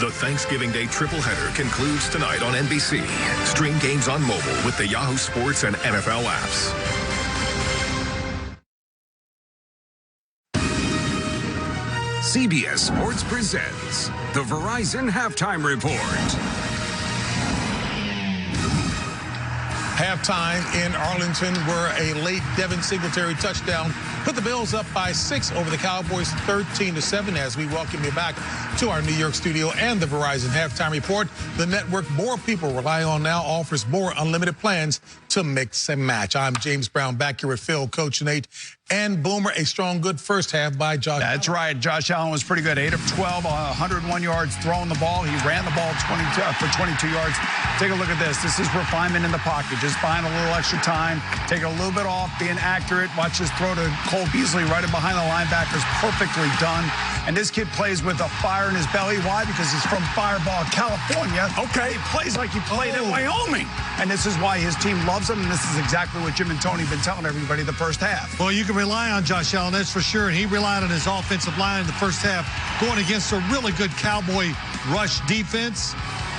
The Thanksgiving Day tripleheader concludes tonight on NBC. Stream games on mobile with the Yahoo Sports and NFL apps. CBS Sports presents the Verizon Halftime Report. Halftime in Arlington, where a late Devin Singletary touchdown put the Bills up by 6 over the Cowboys, 13-7. As we welcome you back to our New York studio and the Verizon Halftime Report, the network more people rely on now offers more unlimited plans to mix and match. I'm James Brown, back here with Phil, Coach Nate, and Boomer. A strong, good first half by Josh Allen. That's right. Josh Allen was pretty good. 8 of 12, 101 yards throwing the ball. He ran the ball for 22 yards. Take a look at this. This is refinement in the pocket. Just buying a little extra time, taking a little bit off, being accurate. Watch this throw to Cole Beasley right in behind the linebackers. Perfectly done. And this kid plays with a fire in his belly. Why? Because he's from Fireball, California. Okay, he plays like he played in Wyoming. And this is why his team loves him. And this is exactly what Jim and Tony have been telling everybody the first half. Well, you can rely on Josh Allen, that's for sure. And he relied on his offensive line in the first half, going against a really good Cowboy rush defense.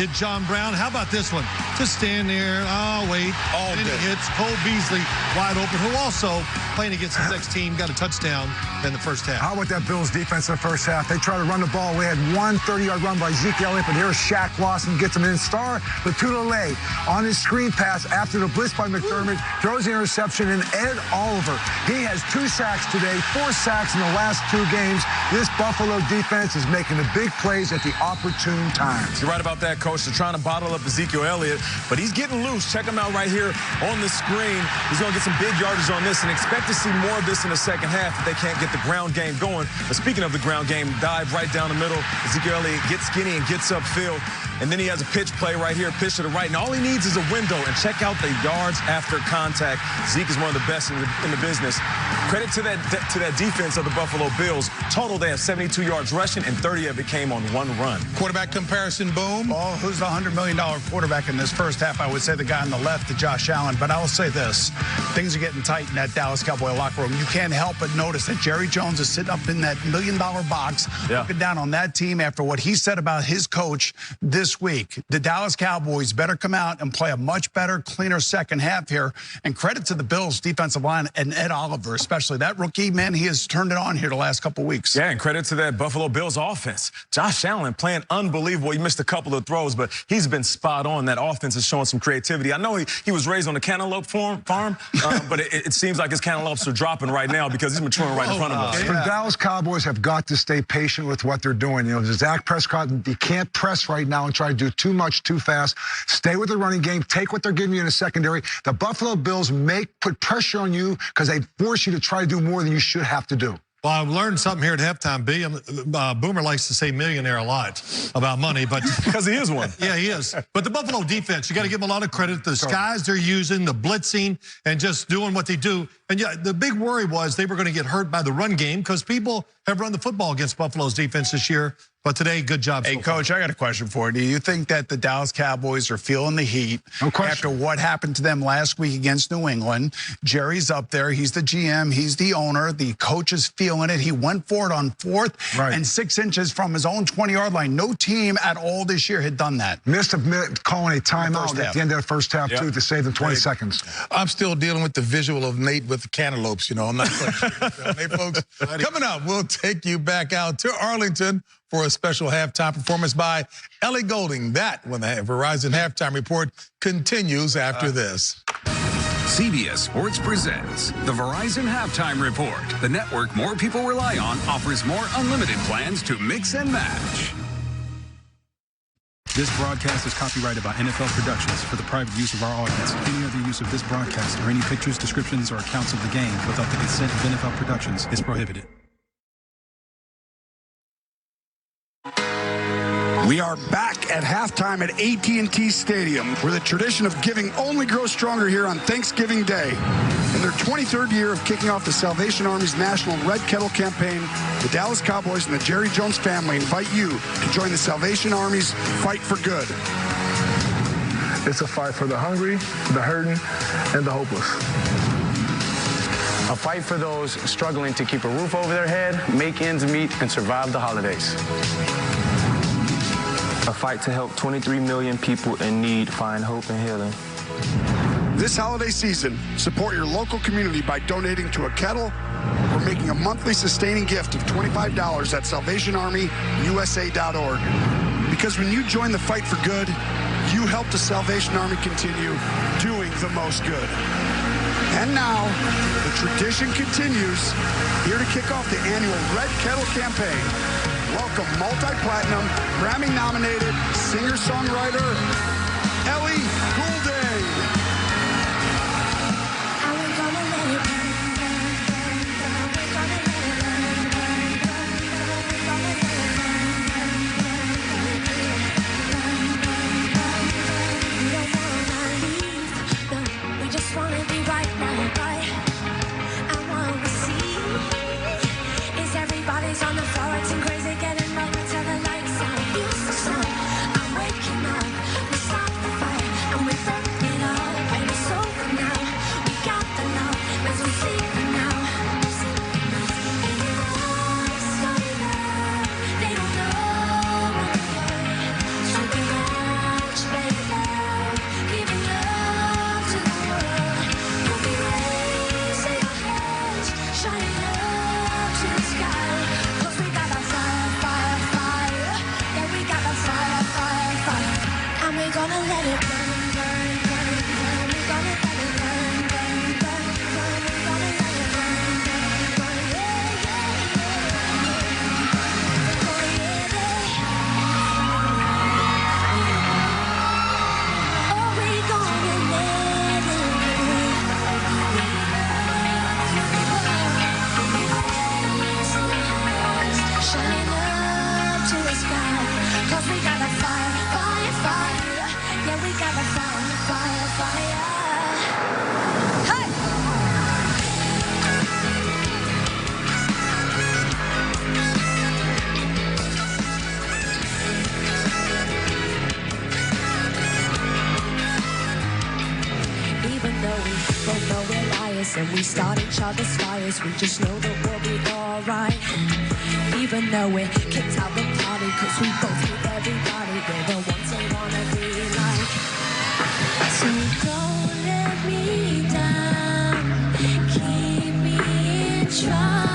Hit John Brown. How about this one? Just stand there. Oh, wait. And he hits Cole Beasley wide open, who also, playing against his ex-team, got a touchdown in the first half. How about that Bills defense in the first half? They tried to run the ball. We had one 30-yard run by Zeke Elliott, but here's Shaq Lawson gets him in. Star Latulippe on his screen pass after the blitz by McDermott, throws the interception, and Ed Oliver. He has 2 sacks today, 4 sacks in the last 2 games. This Buffalo defense is making the big plays at the opportune times. You're right about that, Coach. They're trying to bottle up Ezekiel Elliott, but he's getting loose. Check him out right here on the screen. He's going to get some big yardage on this, and expect to see more of this in the second half if they can't get the ground game going. But speaking of the ground game, dive right down the middle. Ezekiel Elliott gets skinny and gets upfield. And then he has a pitch play right here, pitch to the right. And all he needs is a window. And check out the yards after contact. Zeke is one of the best in the business. Credit to that defense of the Buffalo Bills. Total, they have 72 yards rushing, and 30 of it came on 1 run. Quarterback comparison, Boom. Well, who's the $100 million quarterback in this first half? I would say the guy on the left, to Josh Allen. But I will say this. Things are getting tight in that Dallas Cowboy locker room. You can't help but notice that Jerry Jones is sitting up in that $1 million box, looking down on that team after what he said about his coach this week. The Dallas Cowboys better come out and play a much better, cleaner second half here. And credit to the Bills defensive line and Ed Oliver, especially. That rookie, man, he has turned it on here the last couple weeks. Yeah, and credit to that Buffalo Bills offense. Josh Allen playing unbelievable. He missed a couple of throws, but he's been spot on. That offense is showing some creativity. I know he was raised on the cantaloupe farm, but it seems like his cantaloupes are dropping right now because he's maturing right in front of us. The Dallas Cowboys have got to stay patient with what they're doing. You know, Dak Prescott, you can't press right now and try to do too much too fast. Stay with the running game. Take what they're giving you in the secondary. The Buffalo Bills put pressure on you because they force you to try to do more than you should have to do. Well, I've learned something here at halftime. Boomer likes to say millionaire a lot about money, but because he is one. Yeah, he is. But the Buffalo defense, you got to give them a lot of credit. The skies they're using, the blitzing, and just doing what they do. And yeah, the big worry was they were going to get hurt by the run game because people have run the football against Buffalo's defense this year. But today, good job. Hey, Coach, I got a question for you. Do you think that the Dallas Cowboys are feeling the heat after what happened to them last week against New England? Jerry's up there. He's the GM. He's the owner. The coach is feeling it. He went for it on 4th and 6 inches from his own 20-yard line. No team at all this year had done that. Missed calling a timeout at the end of the first half, too, to save them 20 seconds. I'm still dealing with the visual of Nate with the cantaloupes, you know. I'm not quite sure. Hey, folks, coming up, we'll take you back out to Arlington for a special halftime performance by Ellie Goulding. That, when the Verizon Halftime Report continues after this. CBS Sports presents the Verizon Halftime Report. The network more people rely on offers more unlimited plans to mix and match. This broadcast is copyrighted by NFL Productions for the private use of our audience. Any other use of this broadcast or any pictures, descriptions, or accounts of the game without the consent of NFL Productions is prohibited. We are back at halftime at AT&T Stadium, where the tradition of giving only grows stronger here on Thanksgiving Day. In their 23rd year of kicking off the Salvation Army's National Red Kettle Campaign, the Dallas Cowboys and the Jerry Jones family invite you to join the Salvation Army's Fight for Good. It's a fight for the hungry, the hurting, and the hopeless. A fight for those struggling to keep a roof over their head, make ends meet, and survive the holidays. A fight to help 23 million people in need find hope and healing. This holiday season, support your local community by donating to a kettle or making a monthly sustaining gift of $25 at SalvationArmyUSA.org. Because when you join the fight for good, you help the Salvation Army continue doing the most good. And now, the tradition continues. Here to kick off the annual Red Kettle campaign, welcome multi-platinum, Grammy-nominated singer-songwriter, Ellie Goulding. On the floor, it's crazy, getting up until the lights out. Use the sun, I'm waking up. We stop the fire and we burn it up. And it's over now. We got the love as we sleep now. And the lights started out. They don't know what we are. So we watch, baby, giving love to the world. We'll be raising our heads, shining up to the sky. And we're gonna let it burn, burn, burn, burn. We're gonna let it burn, burn, burn, burn. We're gonna let it burn, burn, burn. Yeah, yeah, yeah. Oh, yeah, yeah. Oh, we're gonna let it burn. Shining up to the sky. 'Cause we got a fire, fire, fire. Yeah, we got a fire, fire, fire. Hey! Even though we both know we're liars and we start each other's fires, we just know that we'll be alright. Even though we're kicked out the party, 'cause we both hate everybody, we're the ones they wanna be like. So don't let me down, keep me in trouble.